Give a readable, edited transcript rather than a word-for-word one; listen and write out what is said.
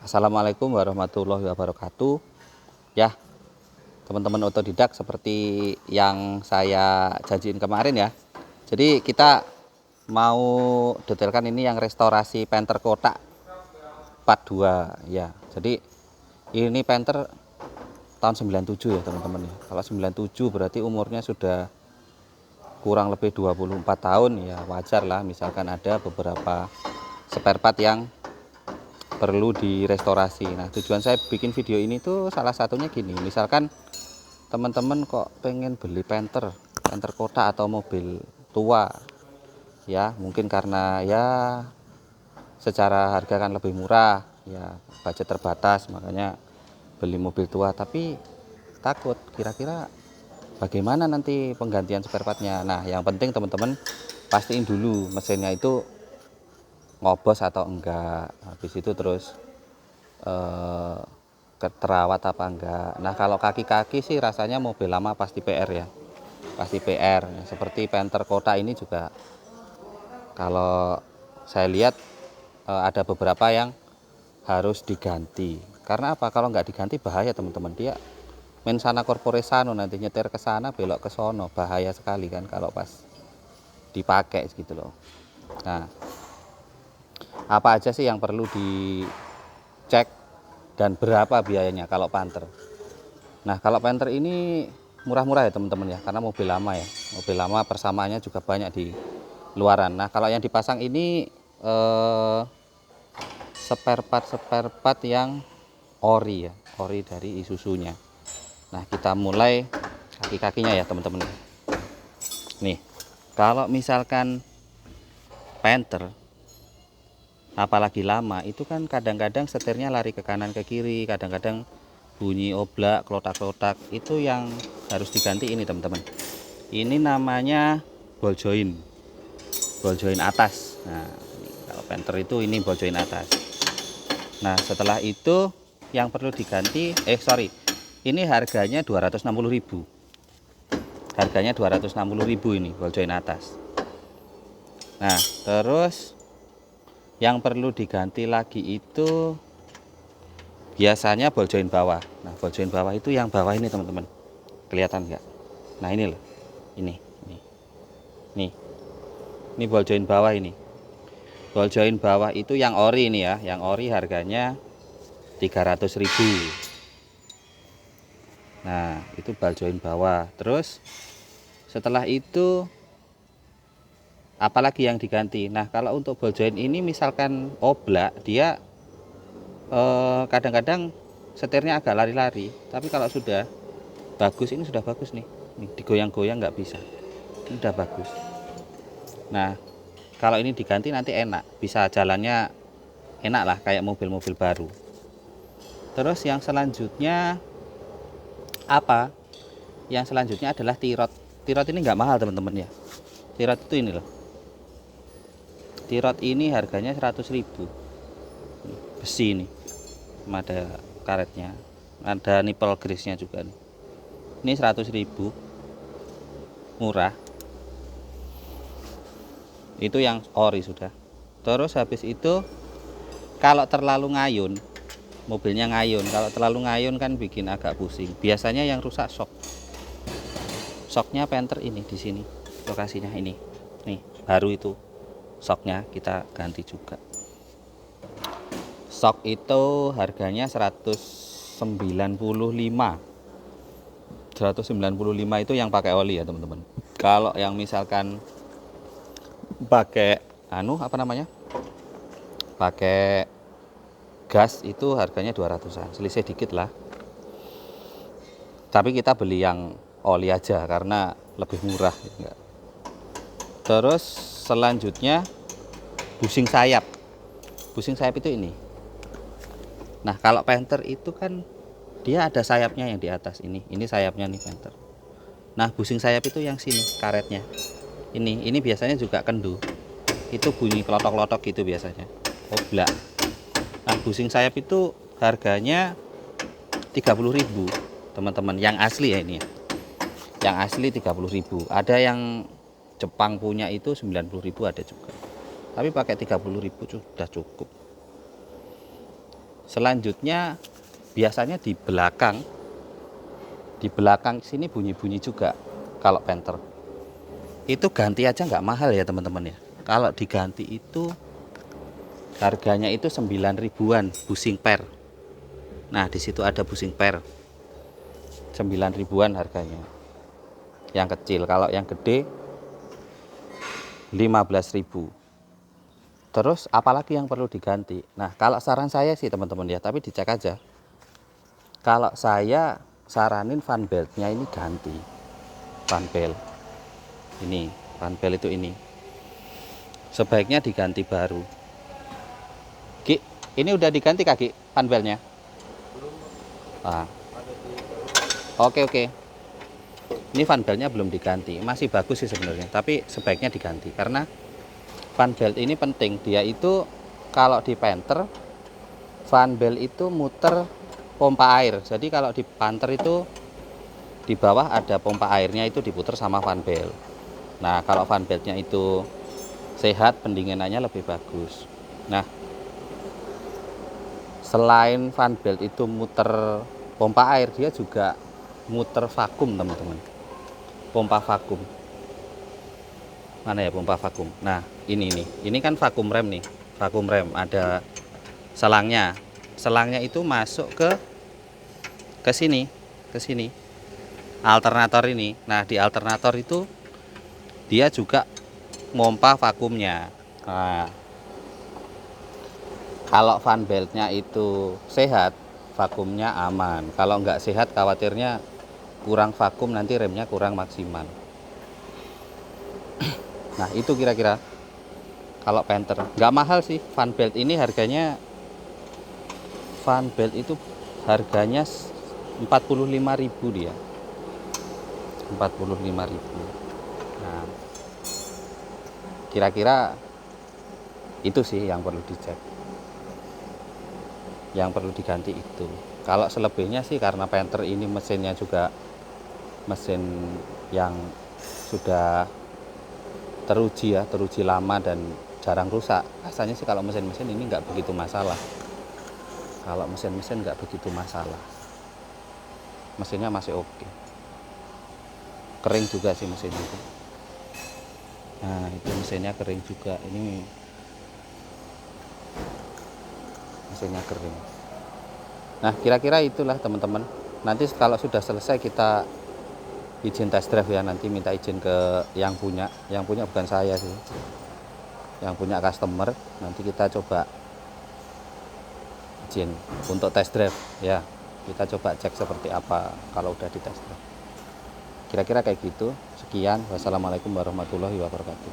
Assalamualaikum warahmatullahi wabarakatuh. Ya, teman-teman otodidak, seperti yang saya janjiin kemarin ya. Jadi kita mau detailkan ini yang restorasi penter kotak part 2 ya. Jadi ini penter tahun 97 ya teman-teman ya. Kalau 97 berarti umurnya sudah kurang lebih 24 tahun ya, wajar lah misalkan ada beberapa spare part yang perlu direstorasi. Nah, tujuan saya bikin video ini tuh salah satunya gini, misalkan teman-teman kok pengen beli penter kota atau mobil tua ya, mungkin karena ya secara harga kan lebih murah ya, budget terbatas, makanya beli mobil tua, tapi takut kira-kira bagaimana nanti penggantian spare partnya. Nah, yang penting teman-teman pastiin dulu mesinnya itu ngobos atau enggak, habis itu terus terawat apa enggak. Nah, kalau kaki-kaki sih rasanya mobil lama pasti PR ya, pasti PR. Seperti penter kota ini juga kalau saya lihat ada beberapa yang harus diganti. Karena apa? Kalau nggak diganti bahaya teman-teman, dia main sana korpore sano, nanti nyetir ke sana belok ke sono, bahaya sekali kan kalau pas dipakai gitu loh. Nah, apa aja sih yang perlu dicek dan berapa biayanya kalau penter? Nah, kalau penter ini murah-murah ya teman-teman ya, karena mobil lama ya, mobil lama persamaannya juga banyak di luaran. Nah, kalau yang dipasang ini spare part yang ori ya, ori dari Isuzunya. Nah, kita mulai kaki-kakinya ya teman-teman. Nih, kalau misalkan penter apalagi lama itu kan kadang-kadang setirnya lari ke kanan ke kiri, kadang-kadang bunyi oblak, klotak-klotak, itu yang harus diganti ini teman-teman. Ini namanya ball joint atas. Nah, kalau penter itu ini ball joint atas. Nah, setelah itu yang perlu diganti, ini harganya 260.000. Harganya 260.000 ini ball joint atas. Nah, terus yang perlu diganti lagi itu biasanya ball joint bawah. Nah, ball joint bawah itu yang bawah ini teman-teman, kelihatan nggak? Nah, ini loh, ini ball joint bawah ini. Ball joint bawah itu yang ori ini ya, yang ori harganya 300.000. Nah, itu ball joint bawah. Terus setelah itu apalagi yang diganti? Nah, kalau untuk ball joint ini misalkan oblak, dia kadang-kadang setirnya agak lari-lari, tapi kalau sudah bagus, ini sudah bagus nih, digoyang-goyang nggak bisa, ini udah bagus. Nah, kalau ini diganti nanti enak, bisa jalannya enak lah kayak mobil-mobil baru. Terus yang selanjutnya apa? Yang selanjutnya adalah tirot. Tirot ini nggak mahal teman-teman ya, tirot itu ini loh, tirot ini harganya 100.000, besi ini, ada karetnya, ada nipple grease nya juga nih. Ini 100.000, murah. Itu yang ori sudah. Terus habis itu kalau terlalu ngayun, mobilnya ngayun, kalau terlalu ngayun kan bikin agak pusing. Biasanya yang rusak shock. Shocknya penter ini di sini, lokasinya ini, nih baru itu shocknya kita ganti juga. Shock itu harganya 195 itu yang pakai oli ya teman-teman. Kalau yang misalkan pakai pakai gas itu harganya 200-an, selisih dikit lah. Tapi kita beli yang oli aja karena lebih murah ya. Terus selanjutnya busing sayap itu ini. Nah, kalau penter itu kan dia ada sayapnya yang di atas ini sayapnya nih penter. Nah, busing sayap itu yang sini karetnya. Ini biasanya juga kendu. Itu bunyi klotok-klotok gitu biasanya. Oblak. Nah, busing sayap itu harganya 30.000, teman-teman. Yang asli ya ini. Yang asli 30.000. Ada yang Jepang punya itu 90.000 ada juga. Tapi pakai 30.000 sudah cukup. Selanjutnya biasanya di belakang sini bunyi-bunyi juga kalau penter. Itu ganti aja nggak mahal ya teman-teman ya. Kalau diganti itu harganya itu 9 ribuan busing per. Nah di situ ada busing per 9 ribuan harganya yang kecil. Kalau yang gede 15.000. Terus apalagi yang perlu diganti? Nah kalau saran saya sih teman-teman ya, tapi dicek aja. Kalau saya saranin fan beltnya ini ganti. Fan belt ini, fan belt itu ini sebaiknya diganti baru. Ki, ini udah diganti kaki fan beltnya? Ah. Oke. Ini fan beltnya belum diganti, masih bagus sih sebenarnya, tapi sebaiknya diganti karena fan belt ini penting. Dia itu kalau di penter, fan belt itu muter pompa air. Jadi kalau di panter itu di bawah ada pompa airnya, itu diputer sama fan belt. Nah kalau fan beltnya itu sehat, pendinginannya lebih bagus. Nah selain fan belt itu muter pompa air, dia juga muter vakum teman-teman. Pompa vakum mana ya, pompa vakum. Nah ini kan vakum rem nih, vakum rem ada selangnya itu masuk ke sini alternator ini. Nah di alternator itu dia juga mompa vakumnya. Nah kalau fan beltnya itu sehat, vakumnya aman. Kalau nggak sehat, khawatirnya kurang vakum, nanti remnya kurang maksimal. Nah itu kira-kira kalau penter. Nggak mahal sih fan belt ini, harganya fan belt itu harganya 45.000 dia. 45.000. Nah kira-kira itu sih yang perlu dicek, yang perlu diganti itu. Kalau selebihnya sih karena penter ini mesinnya juga mesin yang sudah teruji lama dan jarang rusak. Rasanya sih kalau mesin-mesin ini nggak begitu masalah. Kalau mesin-mesin nggak begitu masalah, mesinnya masih oke. Kering juga sih mesin itu. Nah itu mesinnya kering juga, ini mesinnya kering. Nah kira-kira itulah teman-teman. Nanti kalau sudah selesai kita izin test drive ya, nanti minta izin ke yang punya bukan saya sih, yang punya customer. Nanti kita coba izin untuk test drive ya, kita coba cek seperti apa kalau udah di test drive. Kira-kira kayak gitu. Sekian, wassalamualaikum warahmatullahi wabarakatuh.